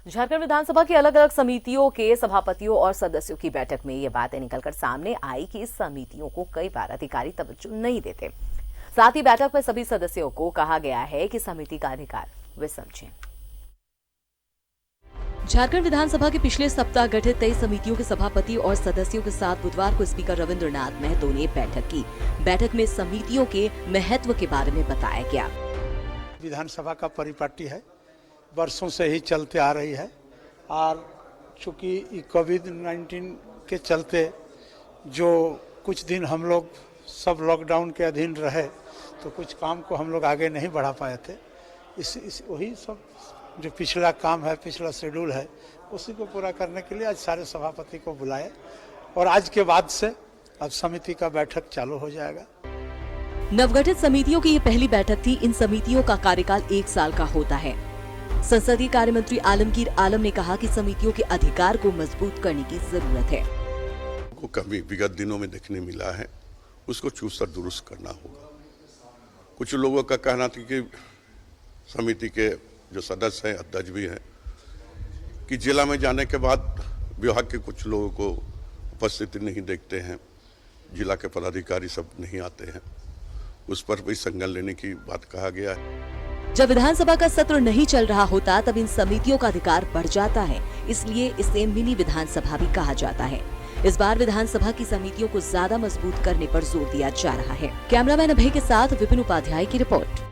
झारखंड विधानसभा की अलग अलग समितियों के सभापतियों और सदस्यों की बैठक में ये बातें निकलकर सामने आई कि इस समितियों को कई बार अधिकारी तवज्जो नहीं देते। साथ ही बैठक में सभी सदस्यों को कहा गया है कि समिति का अधिकार वे समझें। झारखंड विधानसभा के पिछले सप्ताह गठित 23 समितियों के सभापति और सदस्यों के साथ बुधवार को स्पीकर रविंद्रनाथ महतो ने बैठक की। बैठक में समितियों के महत्व के बारे में बताया गया। विधानसभा का परिपाटी है, वर्षों से ही चलते आ रही है और चूंकि कोविड-19 के चलते जो कुछ दिन हम लोग सब लॉकडाउन के अधीन रहे तो कुछ काम को हम लोग आगे नहीं बढ़ा पाए थे। वही सब जो पिछला काम है, पिछला शेड्यूल है, उसी को पूरा करने के लिए आज सारे सभापति को बुलाए और आज के बाद से अब समिति का बैठक चालू हो जाएगा। नवगठित समितियों की ये पहली बैठक थी। इन समितियों का कार्यकाल 1 साल का होता है। संसदीय कार्य मंत्री आलमगीर आलम ने कहा कि समितियों के अधिकार को मजबूत करने की जरूरत है। को कभी विगत दिनों में देखने मिला है, उसको चूसर दुरुस्त करना होगा। कुछ लोगों का कहना था कि समिति के जो सदस्य हैं, अध्यक्ष भी हैं, कि जिला में जाने के बाद विभाग के कुछ लोगों को उपस्थिति नहीं देखते हैं, जिला के पदाधिकारी सब नहीं आते हैं, उस पर भी संज्ञान लेने की बात कहा गया है। जब विधानसभा का सत्र नहीं चल रहा होता तब इन समितियों का अधिकार बढ़ जाता है, इसलिए इसे मिनी विधानसभा भी कहा जाता है। इस बार विधानसभा की समितियों को ज्यादा मजबूत करने पर जोर दिया जा रहा है। कैमरामैन अभय के साथ विपिन उपाध्याय की रिपोर्ट।